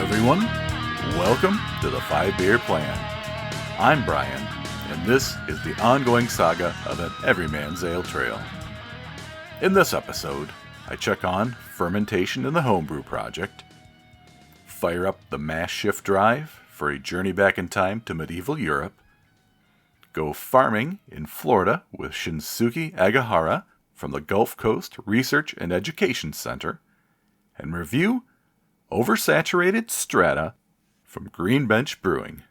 everyone. Welcome to the 5-Beer Plan. I'm Brian, and this is the ongoing saga of an everyman's ale trail. In this episode, I check on fermentation in the homebrew project, fire up the mash shift drive for a journey back in time to medieval Europe, go farming in Florida with Shinsuke Agahara from the Gulf Coast Research and Education Center, and review Oversaturated Strata from Green Bench Brewing.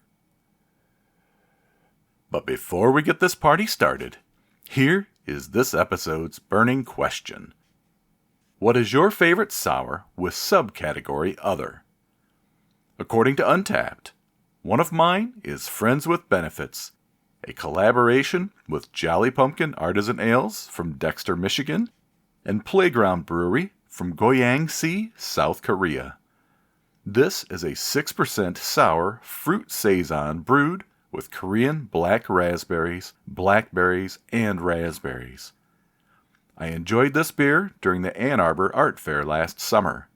But before we get this party started, here is this episode's burning question. What is your favorite sour with subcategory Other? According to Untappd, one of mine is Friends with Benefits, a collaboration with Jolly Pumpkin Artisan Ales from Dexter, Michigan, and Playground Brewery from Goyangsi, South Korea. This is a 6% sour fruit saison brewed with Korean black raspberries, blackberries, and raspberries. I enjoyed this beer during the Ann Arbor Art Fair last summer.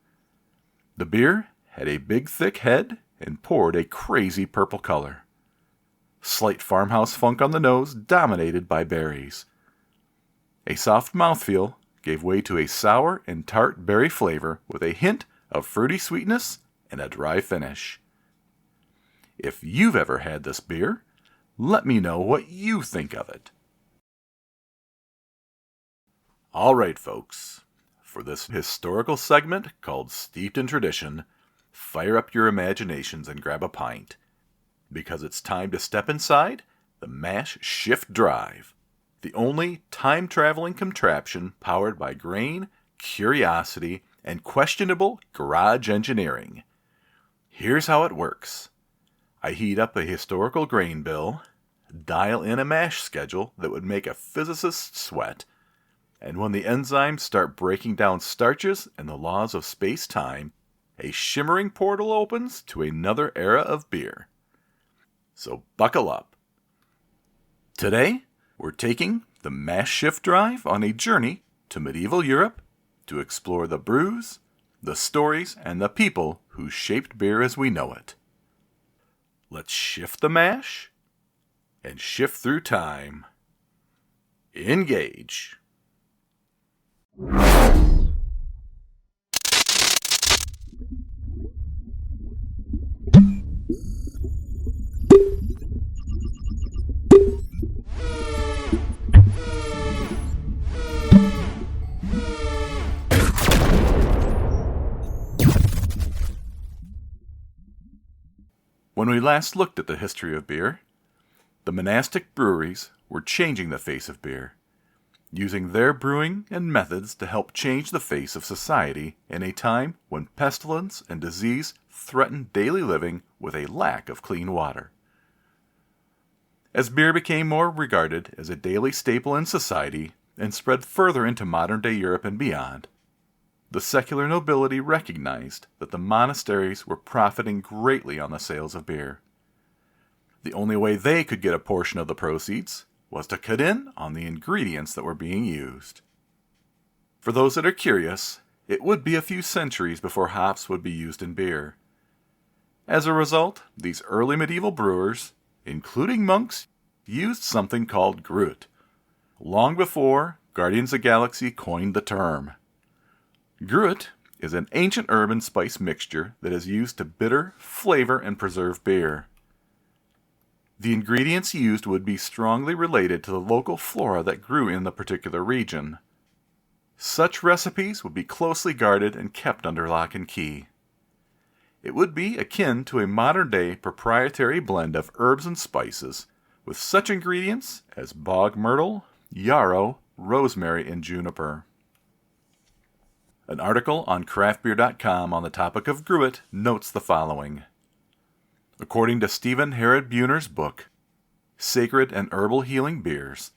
The beer had a big thick head and poured a crazy purple color. Slight farmhouse funk on the nose dominated by berries. A soft mouthfeel gave way to a sour and tart berry flavor with a hint of fruity sweetness and a dry finish. If you've ever had this beer, let me know what you think of it. Alright folks, for this historical segment called Steeped in Tradition, fire up your imaginations and grab a pint, because it's time to step inside the mash shift drive, the only time-traveling contraption powered by grain, curiosity, and questionable garage engineering. Here's how it works. I heat up a historical grain bill, dial in a mash schedule that would make a physicist sweat, and when the enzymes start breaking down starches and the laws of space-time, a shimmering portal opens to another era of beer. So buckle up. Today, we're taking the mash shift drive on a journey to medieval Europe to explore the brews, the stories, and the people who shaped beer as we know it. Let's shift the mash and shift through time. Engage. When we last looked at the history of beer, the monastic breweries were changing the face of beer, using their brewing and methods to help change the face of society in a time when pestilence and disease threatened daily living with a lack of clean water. As beer became more regarded as a daily staple in society and spread further into modern-day Europe and beyond, the secular nobility recognized that the monasteries were profiting greatly on the sales of beer. The only way they could get a portion of the proceeds was to cut in on the ingredients that were being used. For those that are curious, it would be a few centuries before hops would be used in beer. As a result, these early medieval brewers, including monks, used something called gruit, long before Guardians of the Galaxy coined the term. Gruit is an ancient herb and spice mixture that is used to bitter, flavor, and preserve beer. The ingredients used would be strongly related to the local flora that grew in the particular region. Such recipes would be closely guarded and kept under lock and key. It would be akin to a modern-day proprietary blend of herbs and spices, with such ingredients as bog myrtle, yarrow, rosemary, and juniper. An article on craftbeer.com on the topic of gruit notes the following. According to Stephen Herod Buhner's book, Sacred and Herbal Healing Beers,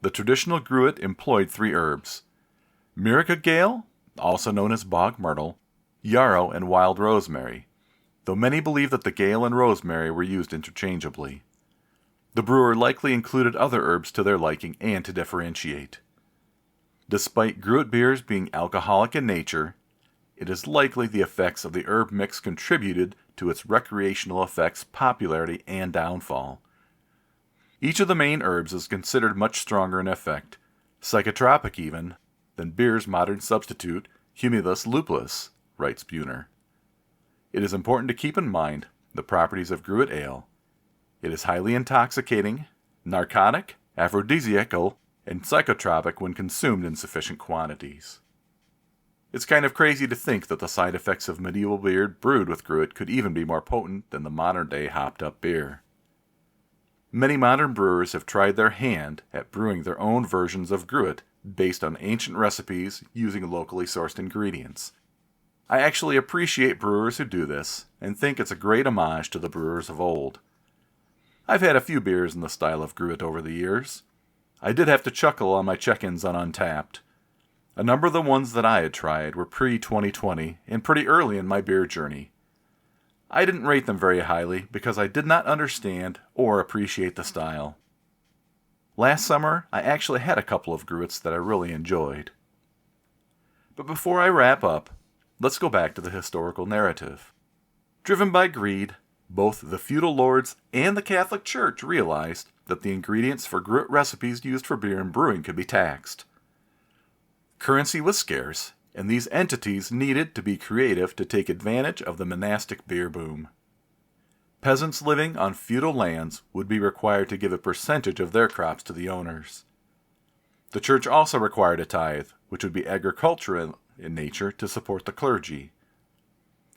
the traditional gruit employed 3 herbs: Mirica gale, also known as bog myrtle, yarrow, and wild rosemary, though many believe that the gale and rosemary were used interchangeably. The brewer likely included other herbs to their liking and to differentiate. Despite gruit beers being alcoholic in nature, it is likely the effects of the herb mix contributed to its recreational effects, popularity, and downfall. Each of the main herbs is considered much stronger in effect, psychotropic even, than beer's modern substitute, Humulus lupulus, writes Buhner. It is important to keep in mind the properties of gruit ale. It is highly intoxicating, narcotic, aphrodisiacal, and psychotropic when consumed in sufficient quantities. It's kind of crazy to think that the side effects of medieval beer brewed with gruit could even be more potent than the modern-day hopped-up beer. Many modern brewers have tried their hand at brewing their own versions of gruit based on ancient recipes using locally sourced ingredients. I actually appreciate brewers who do this and think it's a great homage to the brewers of old. I've had a few beers in the style of gruit over the years. I did have to chuckle on my check-ins on Untappd. A number of the ones that I had tried were pre-2020 and pretty early in my beer journey. I didn't rate them very highly because I did not understand or appreciate the style. Last summer, I actually had a couple of gruits that I really enjoyed. But before I wrap up, let's go back to the historical narrative. Driven by greed, both the feudal lords and the Catholic Church realized that the ingredients for gruit recipes used for beer and brewing could be taxed. Currency was scarce, and these entities needed to be creative to take advantage of the monastic beer boom. Peasants living on feudal lands would be required to give a percentage of their crops to the owners. The church also required a tithe, which would be agricultural in nature, to support the clergy.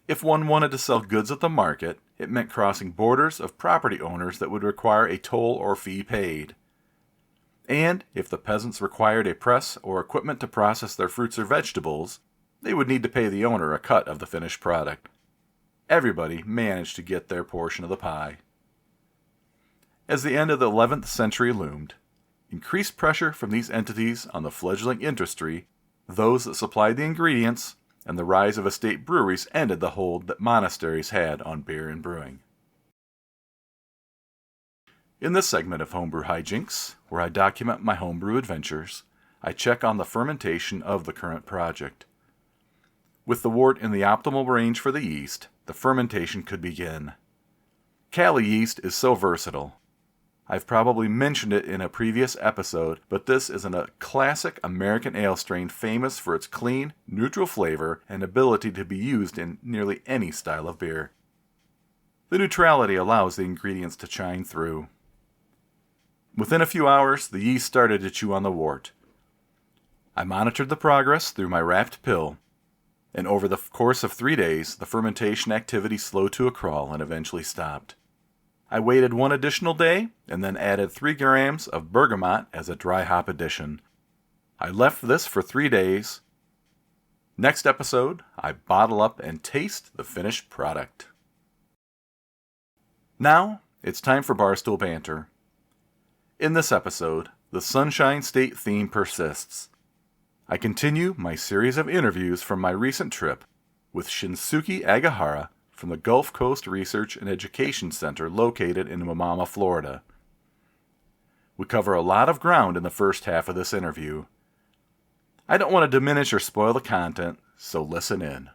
If one wanted to sell goods at the market, it meant crossing borders of property owners that would require a toll or fee paid. And if the peasants required a press or equipment to process their fruits or vegetables, they would need to pay the owner a cut of the finished product. Everybody managed to get their portion of the pie. As the end of the 11th century loomed, increased pressure from these entities on the fledgling industry, those that supplied the ingredients, and the rise of estate breweries ended the hold that monasteries had on beer and brewing. In this segment of Homebrew Hijinks, where I document my homebrew adventures, I check on the fermentation of the current project. With the wort in the optimal range for the yeast, the fermentation could begin. Cali yeast is so versatile. I've probably mentioned it in a previous episode, but this is a classic American ale strain famous for its clean, neutral flavor and ability to be used in nearly any style of beer. The neutrality allows the ingredients to shine through. Within a few hours, the yeast started to chew on the wort. I monitored the progress through my wrapped pill, and over the course of 3 days, the fermentation activity slowed to a crawl and eventually stopped. I waited one additional day, and then added 3 grams of bergamot as a dry hop addition. I left this for 3 days. Next episode, I bottle up and taste the finished product. Now, it's time for Barstool Banter. In this episode, the Sunshine State theme persists. I continue my series of interviews from my recent trip with Shinsuke Agahara from the Gulf Coast Research and Education Center located in Wamama, Florida. We cover a lot of ground in the first half of this interview. I don't want to diminish or spoil the content, so listen in.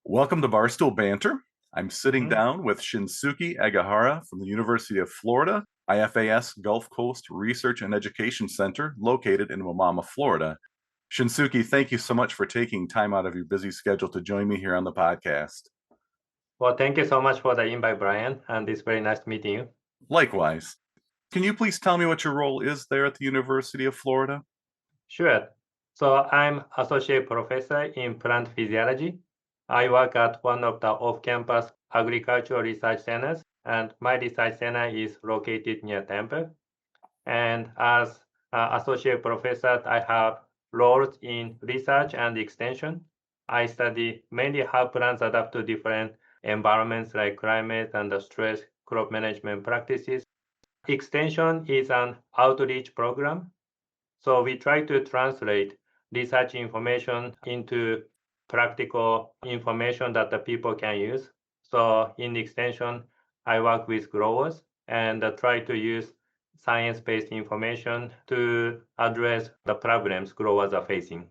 Welcome to Barstool Banter. I'm sitting down with Shinsuke Agahara from the University of Florida, IFAS Gulf Coast Research and Education Center, located in Wamama, Florida. Shinsuke, thank you so much for taking time out of your busy schedule to join me here on the podcast. Well, thank you so much for the invite, Brian, and it's very nice meeting you. Likewise. Can you please tell me what your role is there at the University of Florida? Sure. So I'm associate professor in plant physiology. I work at one of the off-campus agricultural research centers, and my research center is located near Tampa. And as associate professor, I have roles in research and extension. I study mainly how plants adapt to different environments like climate and stress crop management practices. Extension is an outreach program. So we try to translate research information into practical information that the people can use. So in extension, I work with growers and try to use science-based information to address the problems growers are facing.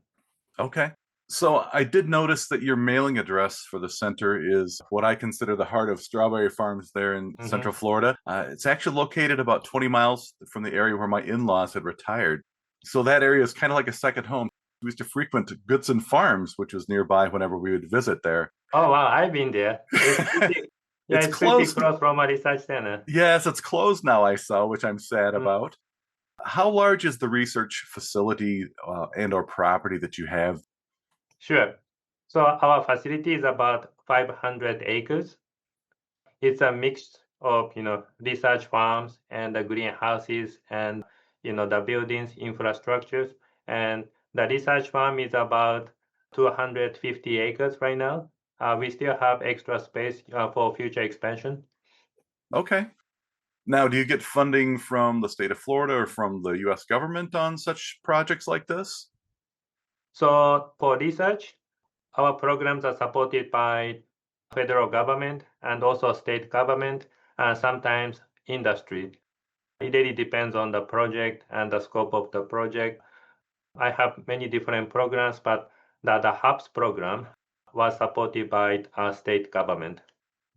Okay. So I did notice that your mailing address for the center is what I consider the heart of strawberry farms there in Hmm. Central Florida. It's actually located about 20 miles from the area where my in-laws had retired. So that area is kind of like a second home. We used to frequent Goodson Farms, which was nearby whenever we would visit there. Oh wow, I've been there. It's pretty, yeah, It's it's pretty closed. close from a research center. Yes, it's closed now, I saw, which I'm sad Mm, about. How large is the research facility and or property that you have? sure. So our facility is about 500 acres. It's a mix of, research farms and the greenhouses and, the buildings, infrastructures. And the research farm is about 250 acres right now. We still have extra space for future expansion. Okay. Now, do you get funding from the state of Florida or from the US government on such projects like this? So for research, our programs are supported by federal government and also state government and sometimes industry. It really depends on the project and the scope of the project. I have many different programs, but the HUBS program was supported by state government.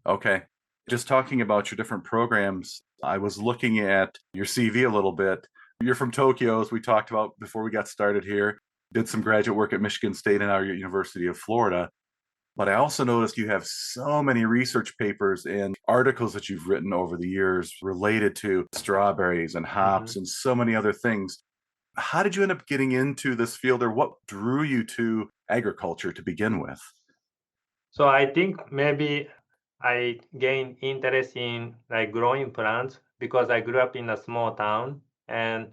Okay. Just talking about your different programs, I was looking at your CV a little bit. You're from Tokyo, as we talked about before we got started here. Did some graduate work at Michigan State and now you're at University of Florida. But I also noticed you have so many research papers and articles that you've written over the years related to strawberries and Mhm. hops and so many other things. How did you end up getting into this field, or what drew you to agriculture to begin with? So I think maybe I gained interest in like growing plants because I grew up in a small town and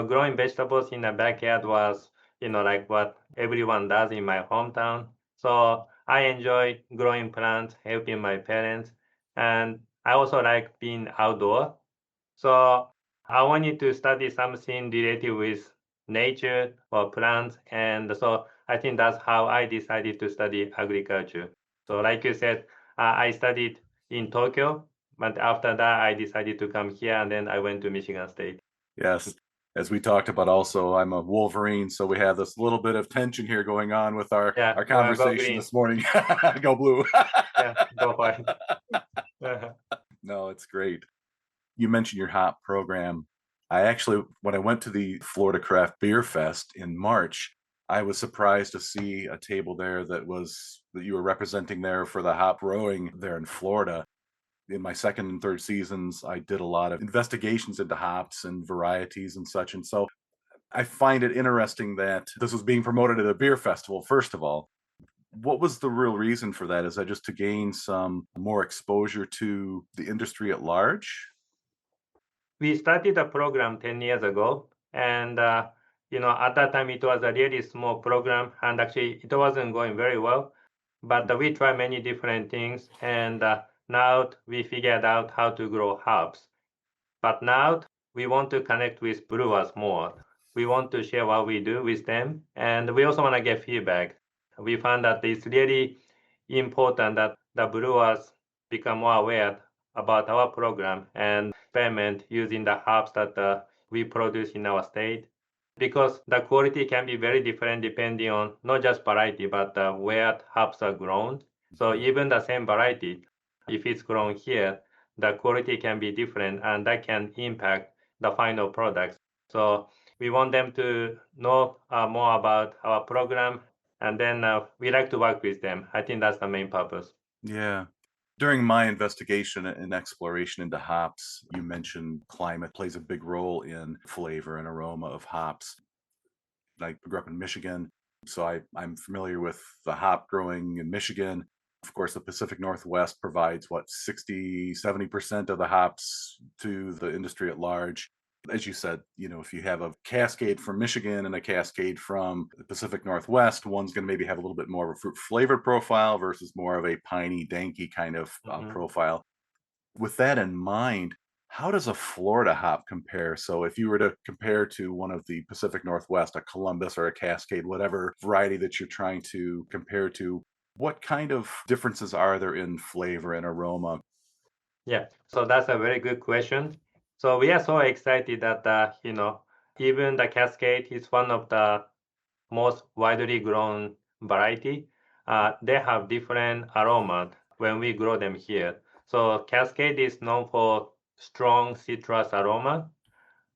growing vegetables in the backyard was like what everyone does in my hometown. So I enjoy growing plants, helping my parents, and I also like being outdoor. So I wanted to study something related with nature or plants, and so I think that's how I decided to study agriculture. So, like you said, I studied in Tokyo, but after that, I decided to come here, and then I went to Michigan State. Yes. As we talked about also, I'm a Wolverine, so we have this little bit of tension here going on with our Yeah, our go conversation green. this morning. Go blue. Yeah, go for it. Uh-huh. No, it's great. You mentioned your hop program. I actually, when I went to the Florida Craft Beer Fest in March, I was surprised to see a table there that you were representing there for the hop growing there in Florida. In my second and third seasons, I did a lot of investigations into hops and varieties and such. And so I find it interesting that this was being promoted at a beer festival, first of all. What was the real reason for that? Is that just to gain some more exposure to the industry at large? We started a program 10 years ago, and at that time it was a really small program, and actually it wasn't going very well. But we tried many different things, and now we figured out how to grow herbs. But now we want to connect with brewers more. We want to share what we do with them, and we also want to get feedback. We found that it's really important that the brewers become more aware about our program and experiment using the herbs that we produce in our state because the quality can be very different depending on not just variety but where herbs are grown. So Mhm. even the same variety, if it's grown here, the quality can be different and that can impact the final products. So we want them to know more about our program and then we like to work with them. I think that's the main purpose. Yeah. During my investigation and exploration into hops, you mentioned climate plays a big role in flavor and aroma of hops. I grew up in Michigan, so I'm familiar with the hop growing in Michigan. Of course, the Pacific Northwest provides what 60-70% of the hops to the industry at large. As you said, if you have a cascade from Michigan and a cascade from the Pacific Northwest, one's going to maybe have a little bit more of a fruit flavored profile versus more of a piney, danky kind of Mhm. profile. With that in mind, how does a Florida hop compare? So if you were to compare to one of the Pacific Northwest, a Columbus or a Cascade, whatever variety that you're trying to compare to, what kind of differences are there in flavor and aroma? Yeah, so that's a very good question. So we are so excited that even the Cascade is one of the most widely grown variety, they have different aroma when we grow them here. So Cascade is known for strong citrus aroma,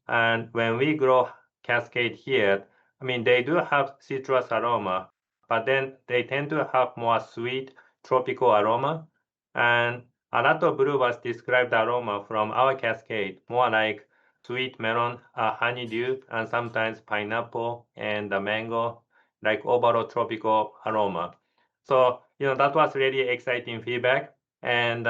and when we grow Cascade here, I mean, they do have citrus aroma, but then they tend to have more sweet tropical aroma. And a lot of brewers describe the aroma from our Cascade more like sweet melon, honeydew, and sometimes pineapple and the mango, like overall tropical aroma. So, that was really exciting feedback. And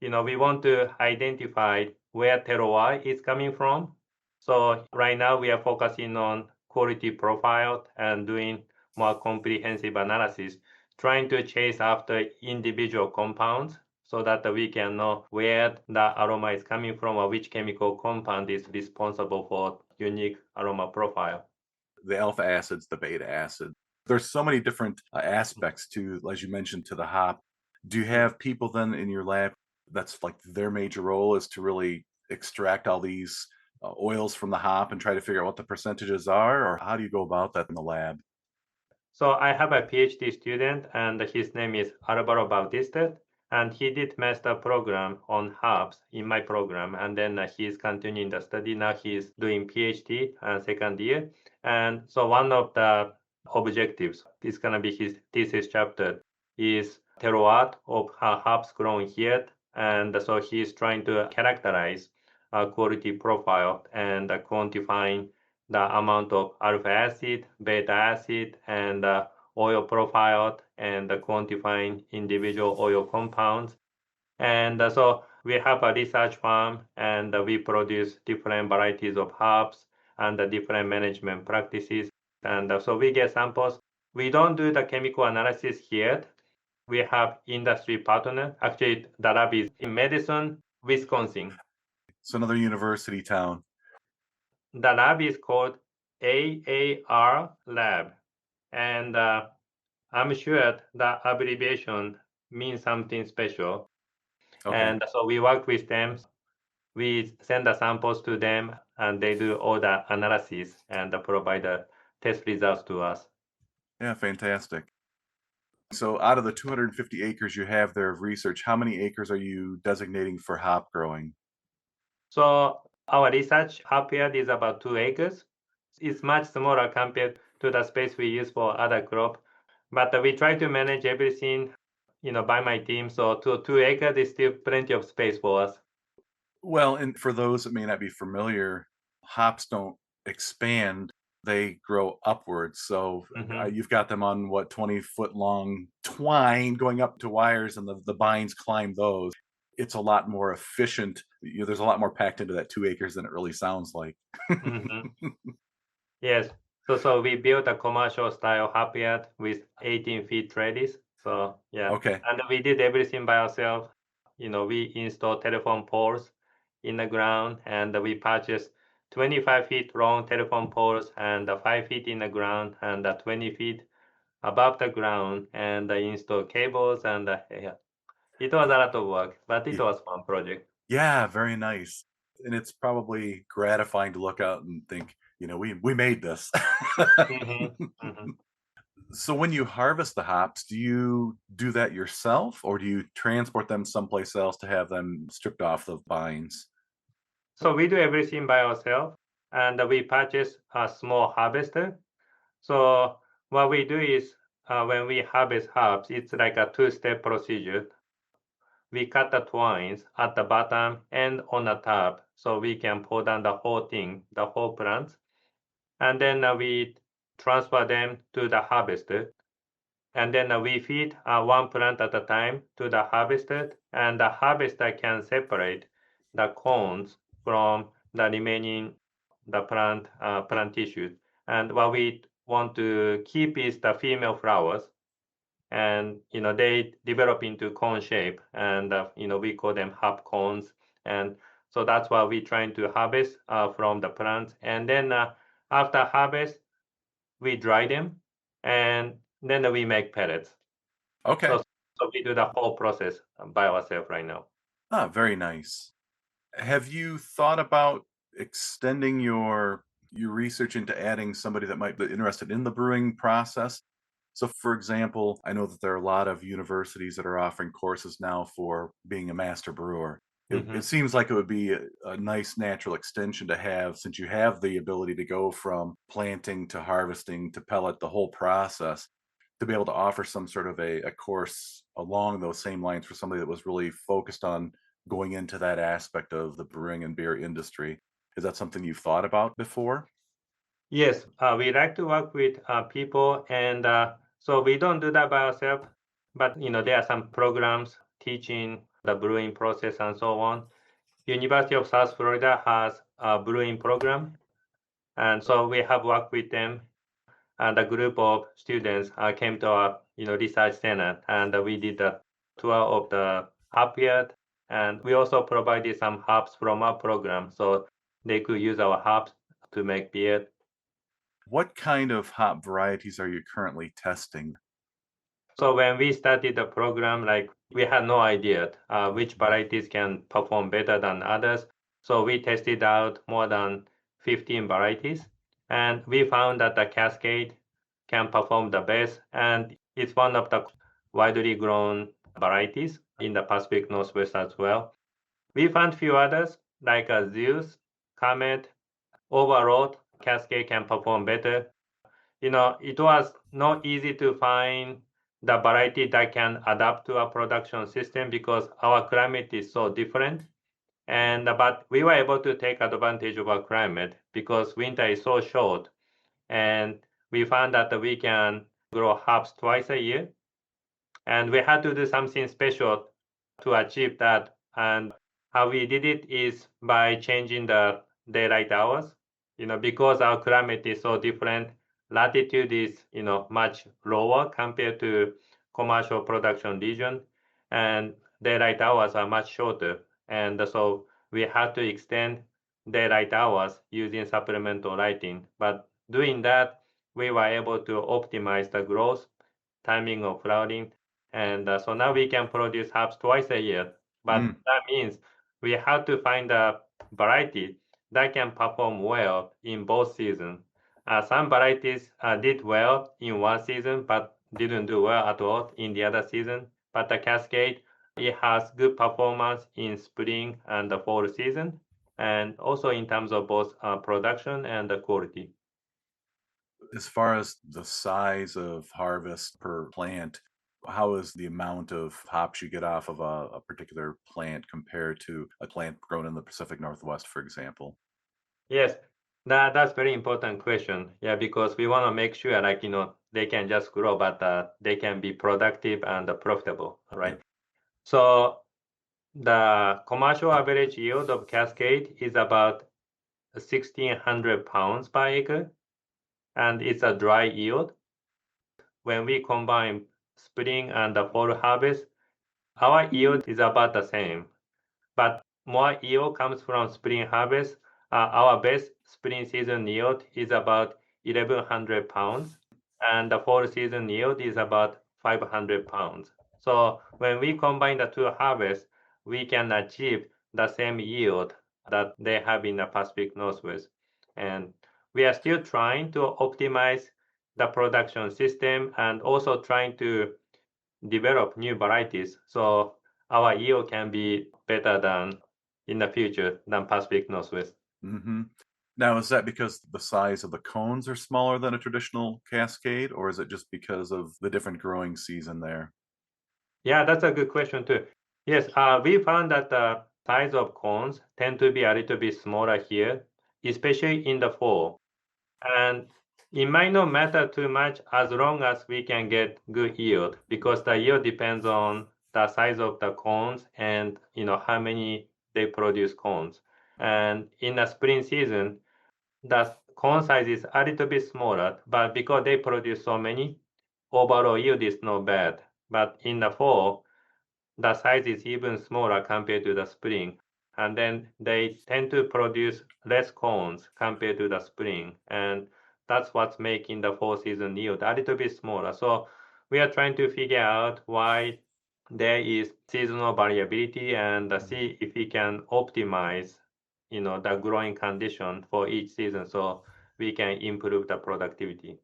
we want to identify where terroir is coming from. So right now we are focusing on quality profile and doing more comprehensive analysis, trying to chase after individual compounds so that we can know where the aroma is coming from or which chemical compound is responsible for unique aroma profile. The alpha acids, the beta acid. There's so many different aspects to, as you mentioned, to the hop. Do you have people then in your lab that's like their major role is to really extract all these oils from the hop and try to figure out what the percentages are, or how do you go about that in the lab? So I have a PhD student, and his name is Alvaro Bautista, and he did master program on herbs in my program, and then he's continuing the study. Now he's doing PhD and second year, and so one of the objectives is gonna be his thesis chapter is terroir of herbs grown here, and so he's trying to characterize a quality profile and quantifying the amount of alpha acid, beta acid, and oil profile, and quantifying individual oil compounds. And so we have a research farm, and we produce different varieties of herbs and different management practices. And so we get samples. We don't do the chemical analysis here. We have industry partner. Actually, the lab is in Madison, Wisconsin. It's another university town. The lab is called AAR Lab, and I'm sure the abbreviation means something special. Okay. And so we work with them. We send the samples to them, and they do all the analysis and provide the test results to us. Yeah, fantastic. So out of the 250 acres you have there of research, how many acres are you designating for hop growing? So our research up here is about 2 acres. It's much smaller compared to the space we use for other crop, but we try to manage everything, by my team. So 2 acres is still plenty of space for us. Well, and for those that may not be familiar, hops don't expand, they grow upwards. So Hmm. you've got them on what, 20-foot long twine going up to wires, and the vines climb those. It's a lot more efficient. There's a lot more packed into that 2 acres than it really sounds like. Hmm. Yes. So we built a commercial style happy yard with 18 feet trellis. So yeah, Okay. and we did everything by ourselves. We installed telephone poles in the ground, and we purchased 25 feet long telephone poles and 5 feet in the ground and 20 feet above the ground, and install cables, and yeah, it was a lot of work, but it Y- was fun project. Yeah, very nice. And it's probably gratifying to look out and think, we made this. Hmm. Hmm. So when you harvest the hops, do you do that yourself or do you transport them someplace else to have them stripped off the vines? So we do everything by ourselves, and we purchase a small harvester. So what we do is when we harvest herbs, it's like a two-step procedure. We cut the twines at the bottom and on the top so we can pull down the whole thing, the whole plant. And then we transfer them to the harvester. And then we feed one plant at a time to the harvester, and the harvester can separate the cones from the remaining the plant tissues. And what we want to keep is the female flowers, and they develop into cone shape, and we call them hop cones. And so that's what we're trying to harvest from the plants. And then after harvest, we dry them, and then we make pellets. Okay. So we do the whole process by ourselves right now. Ah, very nice. Have you thought about extending your research into adding somebody that might be interested in the brewing process? So, for example, I know that there are a lot of universities that are offering courses now for being a master brewer. It Hmm. seems like it would be a nice natural extension to have since you have the ability to go from planting to harvesting to pellet, the whole process, to be able to offer some sort of a course along those same lines for somebody that was really focused on going into that aspect of the brewing and beer industry. Is that something you've thought about before? Yes, we like to work with people, and so we don't do that by ourselves. But there are some programs teaching the brewing process and so on. University of South Florida has a brewing program, and so we have worked with them. And a group of students came to our research center, and we did a tour of the hop yard, and we also provided some hops from our program, so they could use our hops to make beer. What kind of hop varieties are you currently testing? So when we started the program, like we had no idea which varieties can perform better than others. So we tested out more than 15 varieties, and we found that the Cascade can perform the best, and it's one of the widely grown varieties in the Pacific Northwest as well. We found few others like Zeus, Comet, Overlord, Cascade can perform better. It was not easy to find the variety that can adapt to a production system because our climate is so different. And but we were able to take advantage of our climate because winter is so short, and we found that we can grow hops twice a year, and we had to do something special to achieve that. And how we did it is by changing the daylight hours. Because our climate is so different, latitude is much lower compared to commercial production region, and daylight hours are much shorter. And so we had to extend daylight hours using supplemental lighting. But doing that, we were able to optimize the growth, timing of flowering, and so now we can produce herbs twice a year. But Mm, that means we have to find a variety that can perform well in both seasons. Some varieties did well in one season, but didn't do well at all in the other season. But the Cascade, it has good performance in spring and the fall season, and also in terms of both production and the quality. as far as the size of harvest per plant, how is the amount of hops you get off of a particular plant compared to a plant grown in the Pacific Northwest, for example? Yes, that's very important question. Yeah, because we want to make sure like they can just grow, but they can be productive and profitable, Yep. right? So the commercial average yield of Cascade is about 1,600 pounds per acre, and it's a dry yield. When we combine spring and the fall harvest, our yield is about the same. But more yield comes from spring harvest. Our best spring season yield is about 1,100 pounds, and the fall season yield is about 500 pounds. So when we combine the two harvests, we can achieve the same yield that they have in the Pacific Northwest. And we are still trying to optimize the production system and also trying to develop new varieties so our yield can be better than in the future than Pacific Northwest. Hmm. Now, is that because the size of the cones are smaller than a traditional cascade, or is it just because of the different growing season there? Yeah, that's a good question too. Yes, we found that the size of cones tend to be a little bit smaller here, especially in the fall. And it might not matter too much as long as we can get good yield because the yield depends on the size of the cones and how many they produce cones. And in the spring season, the cone size is a little bit smaller, but because they produce so many, overall yield is not bad. But in the fall, the size is even smaller compared to the spring. And then they tend to produce less cones compared to the spring. And that's what's making the fall season yield a little bit smaller. So we are trying to figure out why there is seasonal variability and see if we can optimize, the growing condition for each season so we can improve the productivity.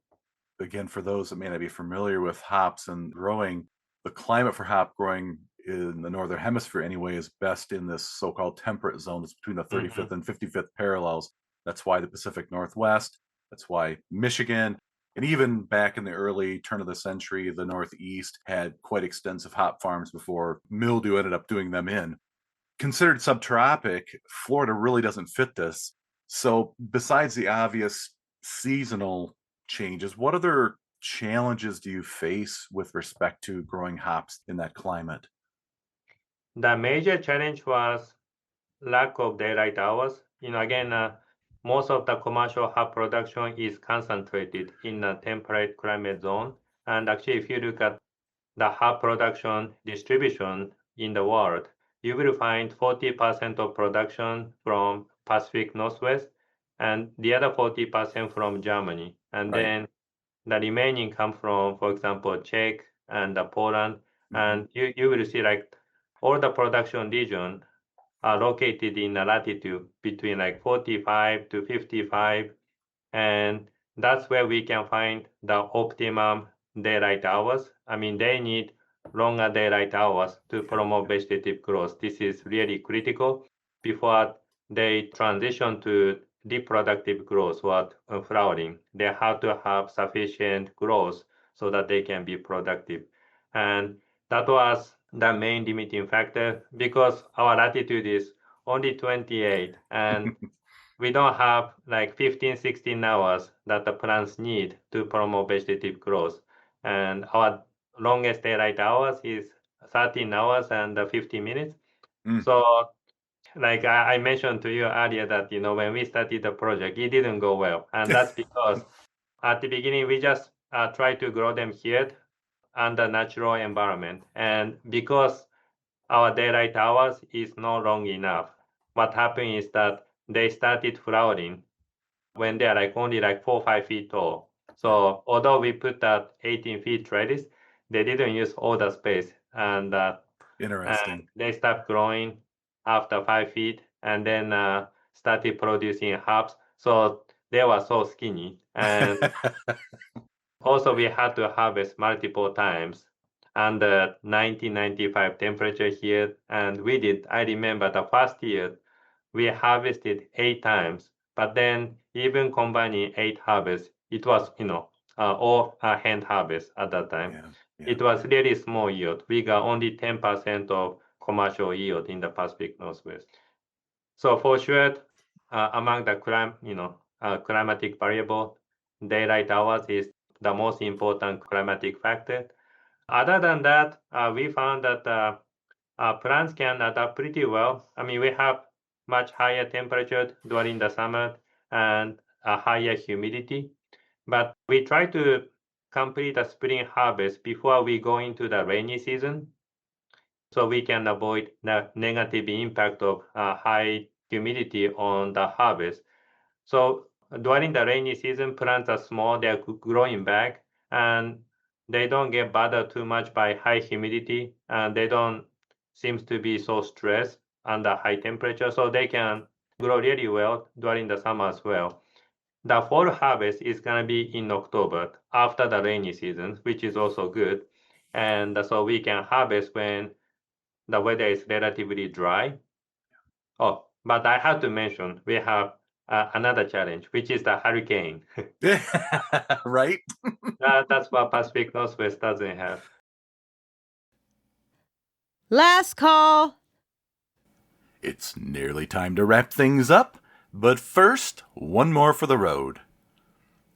again, for those that may not be familiar with hops and growing, the climate for hop growing in the northern hemisphere anyway is best in this so-called temperate zone that's between the 35th and 55th parallels. That's why the Pacific Northwest, that's why Michigan, and even back in the early turn of the century, the Northeast had quite extensive hop farms before mildew ended up doing them in. Considered subtropic, Florida really doesn't fit this. So besides the obvious seasonal changes, what other challenges do you face with respect to growing hops in that climate? The major challenge was lack of daylight hours. Again, most of the commercial hop production is concentrated in a temperate climate zone. And actually, if you look at the hop production distribution in the world, you will find 40% of production from Pacific Northwest and the other 40% from Germany. And Right. then the remaining come from, for example, Czech and Poland. And you will see like all the production region are located in a latitude between like 45 to 55. And that's where we can find the optimum daylight hours. I mean, they need longer daylight hours to promote vegetative growth. This is really critical before they transition to reproductive growth or flowering. They have to have sufficient growth so that they can be productive. And that was the main limiting factor because our latitude is only 28 and we don't have like 15, 16 hours that the plants need to promote vegetative growth. And our longest daylight hours is 13 hours and 50 minutes. So like I mentioned to you earlier that, when we started the project, it didn't go well. And that's because at the beginning, we just tried to grow them here under natural environment. And because our daylight hours is not long enough, what happened is that they started flowering when they're like only like 4 or 5 feet tall. So although we put that 18 feet trellis, they didn't use all the space and Interesting. they stopped growing after 5 feet and then started producing hops. So they were so skinny. And also we had to harvest multiple times under 1995 temperature here. And I remember the first year we harvested 8 times, but then even combining 8 harvests, it was, all hand harvest at that time. Yeah. It was really small yield. We got only 10% of commercial yield in the Pacific Northwest. So for sure, among the climatic variable, daylight hours is the most important climatic factor. Other than that, we found that plants can adapt pretty well. I mean, we have much higher temperature during the summer and a higher humidity, but we try to complete a spring harvest before we go into the rainy season so we can avoid the negative impact of high humidity on the harvest. So during the rainy season, plants are small, they're growing back, and they don't get bothered too much by high humidity, and they don't seem to be so stressed under high temperature, so they can grow really well during the summer as well. The fall harvest is going to be in October after the rainy season, which is also good. And so we can harvest when the weather is relatively dry. Oh, but I have to mention we have another challenge, which is the hurricane. Right? That's what Pacific Northwest doesn't have. Last call. It's nearly time to wrap things up, but first, one more for the road.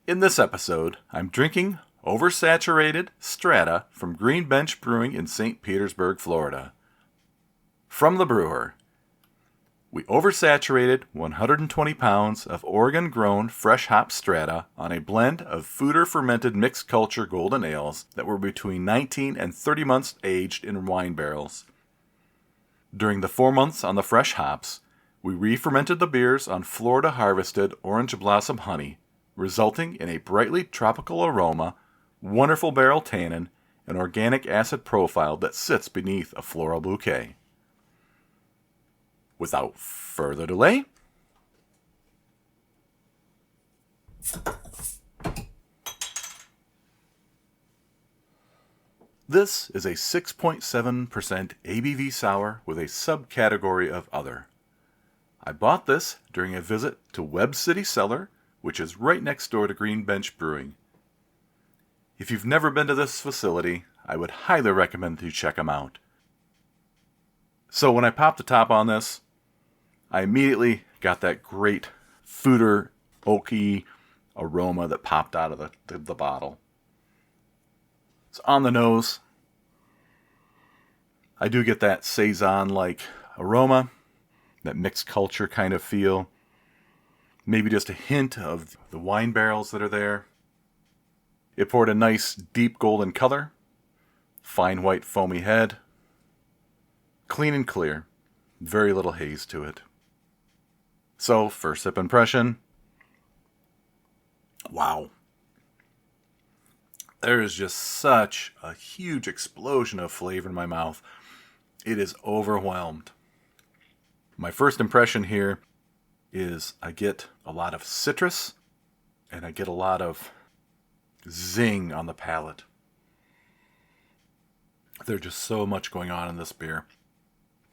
In this episode, I'm drinking Oversaturated Strata from Green Bench Brewing in St. Petersburg, Florida. From the brewer, we oversaturated 120 pounds of Oregon-grown fresh hop Strata on a blend of foeder-fermented mixed culture golden ales that were between 19 and 30 months aged in wine barrels. During the 4 months on the fresh hops, we re-fermented the beers on Florida-harvested orange blossom honey, resulting in a brightly tropical aroma, wonderful barrel tannin, and organic acid profile that sits beneath a floral bouquet. Without further delay, This is a 6.7% ABV sour with a subcategory of other. I bought this during a visit to Webb City Cellar, which is right next door to Green Bench Brewing. If you've never been to this facility, I would highly recommend that you check them out. So when I popped the top on this, I immediately got that great foeder, oaky aroma that popped out of the bottle. It's on the nose. I do get that Saison-like aroma, that mixed culture kind of feel. Maybe just a hint of the wine barrels that are there. It poured a nice deep golden color, fine white foamy head, clean and clear, very little haze to it. So, first sip impression, wow. There is just such a huge explosion of flavor in my mouth. It is overwhelmed. My first impression here is I get a lot of citrus and I get a lot of zing on the palate. There's just so much going on in this beer.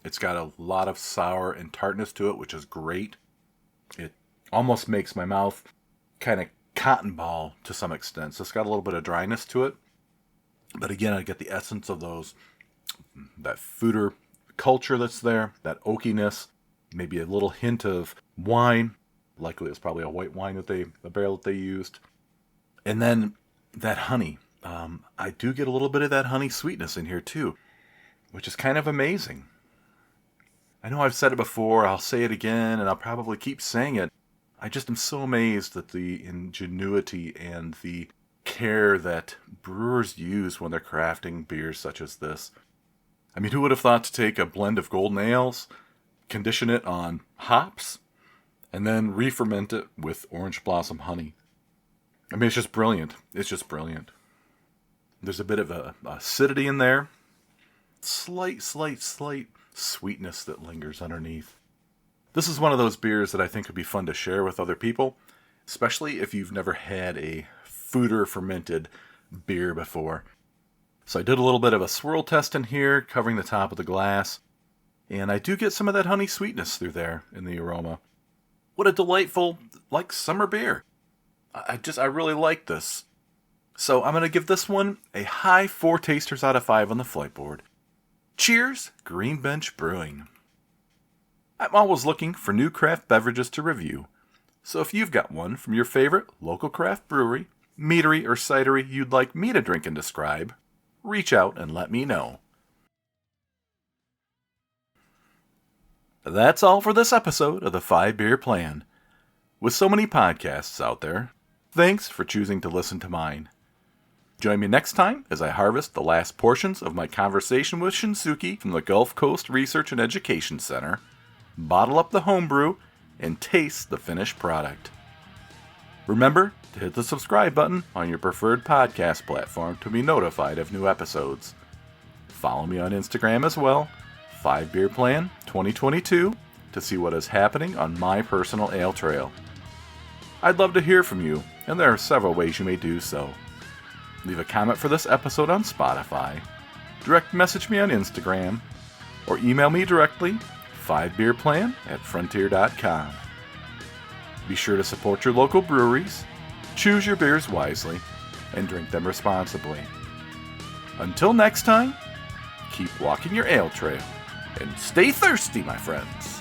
It's got a lot of sour and tartness to it, which is great. It almost makes my mouth kind of cotton ball to some extent. So it's got a little bit of dryness to it. But again, I get the essence of that foeder culture that's there, that oakiness, maybe a little hint of wine. Likely it's probably a white wine a barrel that they used. And then that honey. I do get a little bit of that honey sweetness in here too, which is kind of amazing. I know I've said it before, I'll say it again, and I'll probably keep saying it. I just am so amazed at the ingenuity and the care that brewers use when they're crafting beers such as this. I mean, who would have thought to take a blend of golden ales, condition it on hops, and then re-ferment it with orange blossom honey? I mean, it's just brilliant. It's just brilliant. There's a bit of a acidity in there. Slight sweetness that lingers underneath. This is one of those beers that I think would be fun to share with other people, especially if you've never had a foeder fermented beer before. So I did a little bit of a swirl test in here, covering the top of the glass, and I do get some of that honey sweetness through there in the aroma. What a delightful, summer beer. I really like this. So I'm going to give this one a high 4 tasters out of 5 on the flight board. Cheers, Green Bench Brewing. I'm always looking for new craft beverages to review. So if you've got one from your favorite local craft brewery, meadery, or cidery you'd like me to drink and describe, reach out and let me know. That's all for this episode of the 5 Beer Plan. With so many podcasts out there, thanks for choosing to listen to mine. Join me next time as I harvest the last portions of my conversation with Shinsuke from the Gulf Coast Research and Education Center, bottle up the homebrew, and taste the finished product. Remember to hit the subscribe button on your preferred podcast platform to be notified of new episodes. Follow me on Instagram as well, 5 Beer Plan 2022, to see what is happening on my personal ale trail. I'd love to hear from you, and there are several ways you may do so. Leave a comment for this episode on Spotify, direct message me on Instagram, or email me directly, 5beerplan@frontier.com. Be sure to support your local breweries, choose your beers wisely, and drink them responsibly. Until next time, keep walking your ale trail, and stay thirsty, my friends.